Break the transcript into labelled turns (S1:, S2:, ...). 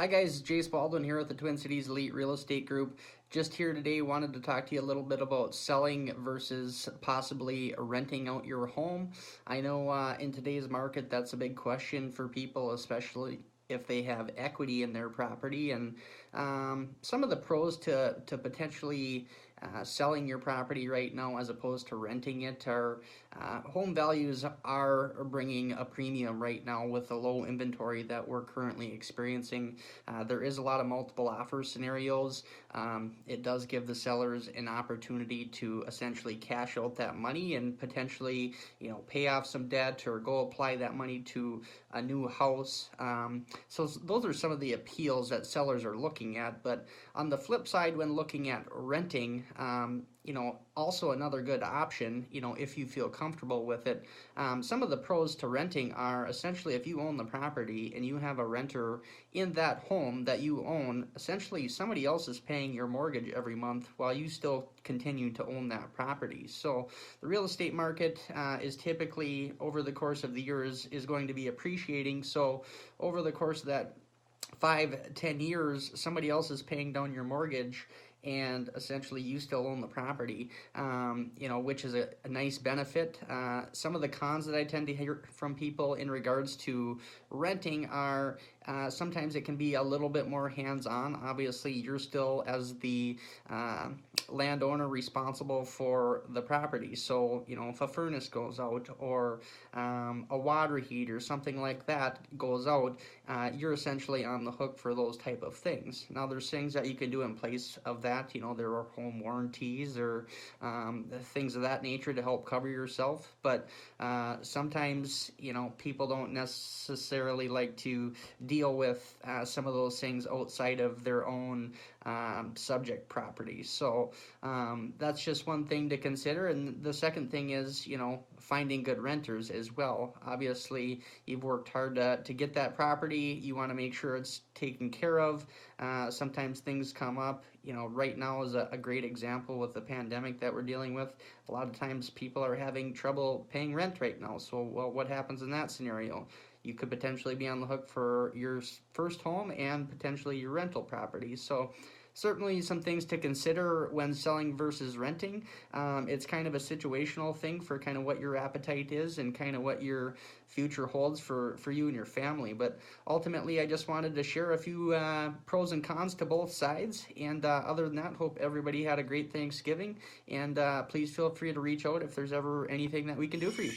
S1: Hi guys, Jace Baldwin here with the Twin Cities Elite Real Estate Group. Just here today, wanted to talk to you a little bit about selling versus possibly renting out your home. I know in today's market that's a big question for people, especially if they have equity in their property. And some of the pros to potentially selling your property right now as opposed to renting it are home values are bringing a premium right now with the low inventory that we're currently experiencing. There is a lot of multiple offer scenarios. It does give the sellers an opportunity to essentially cash out that money and potentially, pay off some debt or go apply that money to a new house. So those are some of the appeals that sellers are looking at. But on the flip side, when looking at renting, also another good option, if you feel comfortable with it. Some of the pros to renting are essentially if you own the property and you have a renter in that home that you own, essentially somebody else is paying your mortgage every month while you still continue to own that property. So the real estate market is typically over the course of the years is going to be appreciating. So over the course of that 5-10 years, somebody else is paying down your mortgage and essentially you still own the property, which is a nice benefit. Some of the cons that I tend to hear from people in regards to renting are sometimes it can be a little bit more hands-on. Obviously, you're still, as the landowner, responsible for the property. So, if a furnace goes out or a water heater, something like that goes out, you're essentially on the hook for those type of things. Now, there's things that you can do in place of that. There are home warranties or things of that nature to help cover yourself. But sometimes, people don't necessarily like to deal with some of those things outside of their own subject property. So that's just one thing to consider. And the second thing is, finding good renters as well. Obviously, you've worked hard to get that property. You want to make sure it's taken care of. Sometimes things come up. Right now is a great example with the pandemic that we're dealing with. A lot of times people are having trouble paying rent right now. So, well, what happens in that scenario? You could potentially be on the hook for your first home and potentially your rental property. So certainly some things to consider when selling versus renting. It's kind of a situational thing for kind of what your appetite is and kind of what your future holds for you and your family. But ultimately, I just wanted to share a few pros and cons to both sides. And other than that, hope everybody had a great Thanksgiving. And please feel free to reach out if there's ever anything that we can do for you.